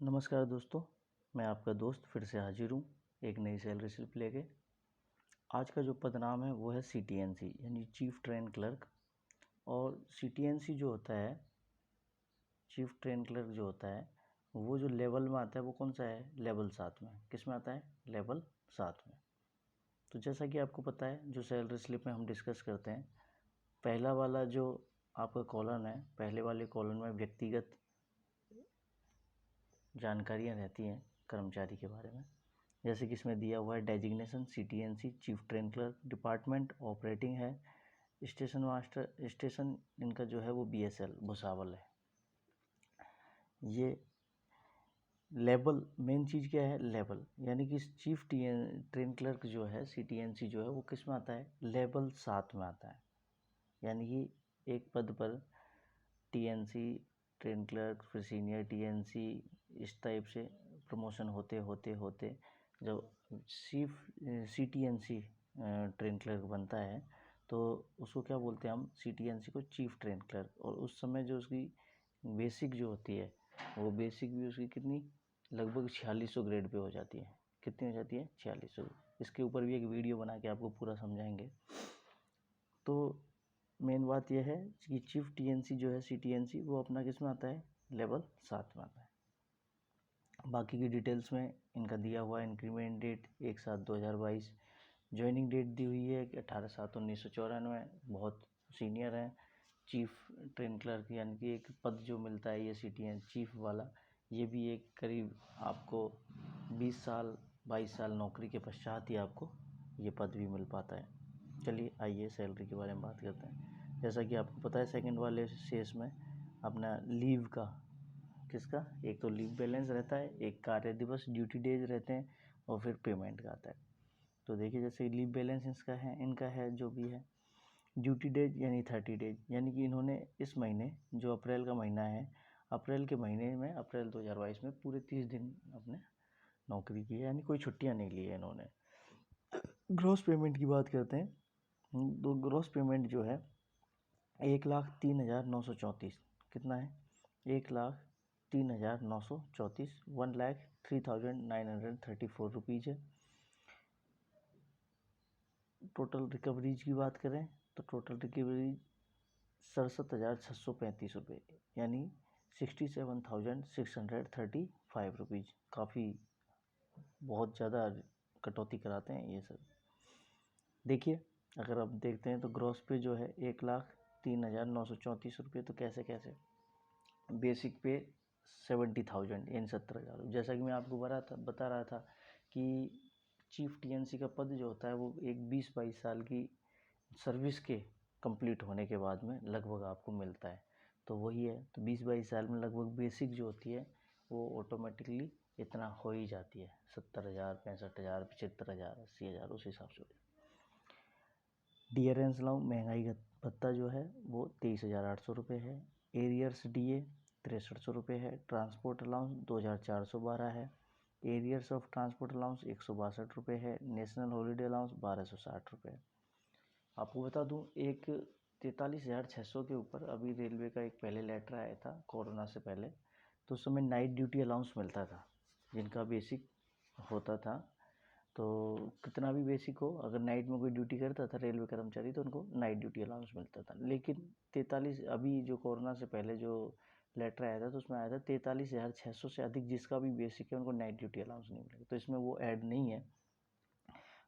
नमस्कार दोस्तों, मैं आपका दोस्त फिर से हाजिर हूँ एक नई सैलरी स्लिप लेके। आज का जो पदनाम है वो है CTNC यानी चीफ ट्रेन क्लर्क। और CTNC जो होता है, चीफ ट्रेन क्लर्क जो होता है, वो जो लेवल में आता है वो कौन सा है? लेवल 7 में। किस में आता है? लेवल 7 में। तो जैसा कि आपको पता है, जो सैलरी स्लिप में हम डिस्कस करते हैं, पहला वाला जो आपका कॉलम है, पहले वाले कॉलम में व्यक्तिगत जानकारियाँ रहती हैं कर्मचारी के बारे में। जैसे कि इसमें दिया हुआ है designation CTNC chief train clerk, department operating है, स्टेशन मास्टर, स्टेशन इनका जो है वो BSL भुसावल है। ये लेवल, मेन चीज़ क्या है? लेवल, यानी कि चीफ ट्रेन क्लर्क जो है CTNC जो है वो किस में आता है? लेवल 7 में आता है। यानी कि एक पद पर TNC ट्रेन क्लर्क, फिर सीनियर TNC, इस टाइप से प्रमोशन होते होते होते जब चीफ CTNC ट्रेन क्लर्क बनता है तो उसको क्या बोलते हैं हम? CTNC को चीफ ट्रेन क्लर्क। और उस समय जो उसकी बेसिक जो होती है, वो बेसिक भी उसकी कितनी, लगभग 4600 ग्रेड पे हो जाती है। कितनी हो जाती है? 4600। इसके ऊपर भी एक वीडियो बना के आपको पूरा समझाएंगे। तो मेन बात यह है कि चीफ TNC जो है CTNC वो अपना किस में आता है? लेवल 7 में आता है। बाकी की डिटेल्स में इनका दिया हुआ है। इंक्रीमेंट डेट 1/7/2022, ज्वाइनिंग डेट दी हुई है 18/7/1994। बहुत सीनियर हैं। चीफ ट्रेन क्लर्क यानी कि एक पद जो मिलता है ये CTN चीफ वाला, ये भी एक करीब आपको 20 साल 22 साल नौकरी के पश्चात ही आपको ये पद भी मिल पाता है। चलिए आइए सैलरी के बारे में बात करते हैं। जैसा कि आपको पता है, सेकंड वाले शेष में अपना लीव का, किसका? एक तो लीव बैलेंस रहता है, एक कार्य दिवस ड्यूटी डेज रहते हैं, और फिर पेमेंट का आता है। तो देखिए, जैसे लीव बैलेंस इनका है जो भी है, ड्यूटी डेज यानी 30 डेज, यानी कि इन्होंने इस महीने, जो अप्रैल का महीना है, अप्रैल के महीने में, अप्रैल 2022 में पूरे 30 दिन अपने नौकरी की है, यानी कोई छुट्टियां नहीं ली है इन्होंने। ग्रॉस पेमेंट की बात करते हैं तो ग्रॉस पेमेंट जो है 1,03,934। कितना है? 1,03,934, 1,03,934 रुपीज़ है। टोटल रिकवरीज की बात करें तो टोटल रिकवरी 67,635 रुपये, यानी 67,635 रुपीज़। काफ़ी बहुत ज़्यादा कटौती कराते हैं ये सब। देखिए, अगर आप देखते हैं तो ग्रॉस पे जो है 1,03,934 रुपये। तो कैसे कैसे? बेसिक पे 70,000 यानी 70,000। जैसा कि मैं आपको बता रहा था कि चीफ TNC का पद जो होता है वो एक 20-22 साल की सर्विस के कंप्लीट होने के बाद में लगभग आपको मिलता है। तो वही है, तो 20-22 साल में लगभग बेसिक जो होती है वो ऑटोमेटिकली इतना हो ही जाती है, 70,000, 65,000, 75,000, 80,000, उस हिसाब से। डियरेंस अलाउंस, महंगाई भत्ता जो है वो 23,800 रुपये है। एरियर्स DA 6300 रुपये है। ट्रांसपोर्ट अलाउंस 2,412 है। एरियर्स ऑफ ट्रांसपोर्ट अलाउंस 162 रुपये है। नेशनल हॉलीडे अलाउंस 1,260 रुपये है। आपको बता दूं, एक 43,600 के ऊपर अभी रेलवे का एक पहले लेटर आया था कोरोना से पहले, तो उस समय नाइट ड्यूटी अलाउंस मिलता था जिनका बेसिक होता था। तो कितना भी बेसिक हो, अगर नाइट में कोई ड्यूटी करता था रेलवे कर्मचारी तो उनको नाइट ड्यूटी अलाउंस मिलता था। लेकिन 43, अभी जो कोरोना से पहले जो लेटर आया था तो उसमें आया था 43,600 से अधिक जिसका भी बेसिक है उनको नाइट ड्यूटी अलाउंस नहीं मिलेगा। तो इसमें वो ऐड नहीं है,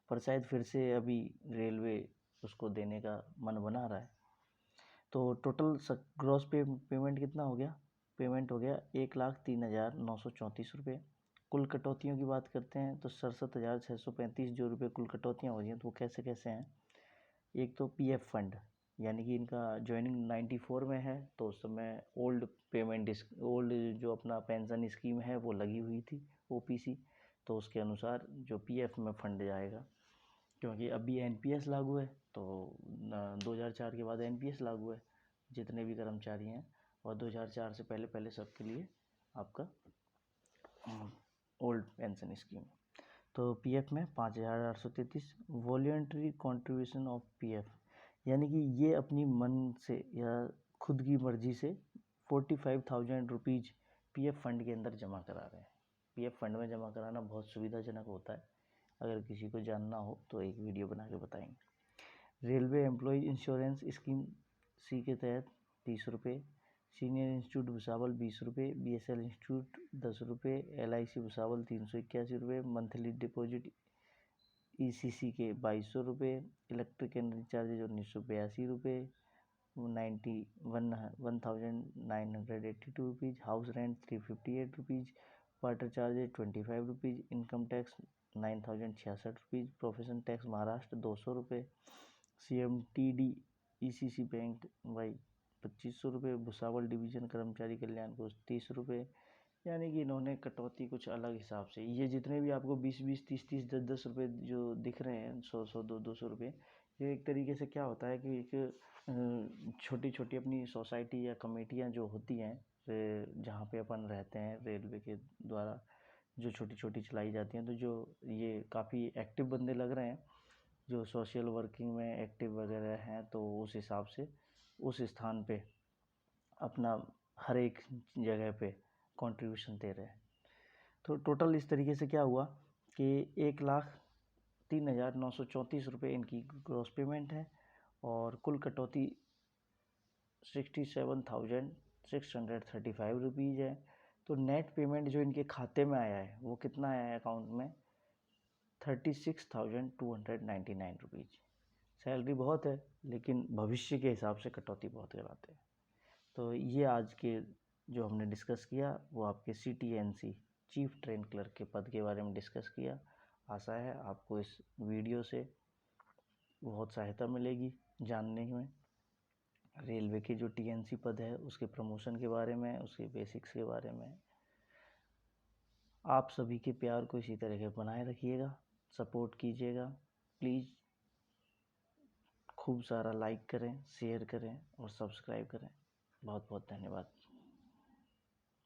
पर शायद फिर से अभी रेलवे उसको देने का मन बना रहा है। तो टोटल ग्रॉस पेमेंट कितना हो गया? पेमेंट हो गया 1,03,934 रुपये। कुल कटौतियों की बात करते हैं तो 67,635 जो रुपये कुल कटौतियाँ हो रही हैं, तो वो कैसे कैसे हैं? एक तो PF फंड, यानी कि इनका ज्वाइनिंग 94 में है तो उस समय ओल्ड जो अपना पेंशन स्कीम है वो लगी हुई थी, OPC। तो उसके अनुसार जो PF में फंड जाएगा, क्योंकि अभी NPS लागू है, तो 2004 के बाद NPS लागू है जितने भी कर्मचारी हैं, और 2004 से पहले पहले सबके लिए आपका ओल्ड पेंशन स्कीम। तो PF में 5,833। वॉलेंट्री कॉन्ट्रीब्यूशन ऑफ PF, यानी कि ये अपनी मन से या खुद की मर्जी से 45,000 रुपीज़ पीएफ फंड के अंदर जमा करा रहे हैं। पीएफ फंड में जमा कराना बहुत सुविधाजनक होता है। अगर किसी को जानना हो तो एक वीडियो बना के बताएंगे। रेलवे एम्प्लॉय इंश्योरेंस स्कीम सी के तहत 30 रुपये, सीनियर इंस्टीट्यूट भुसावल 20 रुपये, BSL इंस्टीट्यूट 10 रुपये, LIC भुसावल 381 रुपये, मंथली डिपॉजिट ECC के 2200 रुपये, इलेक्ट्रिक एनर्जी चार्जेज 1982 रुपये, 1982 rupees, house rent 358 rupees, water charges 25 rupees, income tax 9066 rupees, profession tax Maharashtra 200 रुपये, CMTD ECC बैंक वाई 2500 रुपये, भुसावल डिवीज़न कर्मचारी कल्याण कोष 30 रुपये। यानी कि इन्होंने कटौती कुछ अलग हिसाब से, ये जितने भी आपको 20-20, 30-30, 10-10 रुपये जो दिख रहे हैं, 100-100, 200-200 रुपये, ये एक तरीके से क्या होता है कि एक छोटी छोटी अपनी सोसाइटी या कमेटियाँ जो होती हैं जहाँ पे अपन रहते हैं, रेलवे के द्वारा जो छोटी छोटी चलाई जाती हैं, तो जो ये काफ़ी एक्टिव बंदे लग रहे हैं जो सोशल वर्किंग में एक्टिव वगैरह हैं, तो उस हिसाब से उस स्थान पे अपना हर एक जगह पे कंट्रीब्यूशन दे रहे हैं। तो टोटल इस तरीके से क्या हुआ कि 1,03,934 रुपये इनकी ग्रॉस पेमेंट है और कुल कटौती 67,635 रुपीज़ है। तो नेट पेमेंट जो इनके खाते में आया है वो कितना आया है अकाउंट में, 36,299 रुपीज़। सैलरी बहुत है लेकिन भविष्य के हिसाब से कटौती बहुत कराते हैं। तो ये आज के जो हमने डिस्कस किया वो आपके CTNC चीफ ट्रेन क्लर्क के पद के बारे में डिस्कस किया। आशा है आपको इस वीडियो से बहुत सहायता मिलेगी जानने में रेलवे के जो TNC पद है उसके प्रमोशन के बारे में, उसके बेसिक्स के बारे में। आप सभी के प्यार को इसी तरह के बनाए रखिएगा, सपोर्ट कीजिएगा प्लीज़। खूब सारा लाइक करें, शेयर करें और सब्सक्राइब करें। बहुत बहुत धन्यवाद।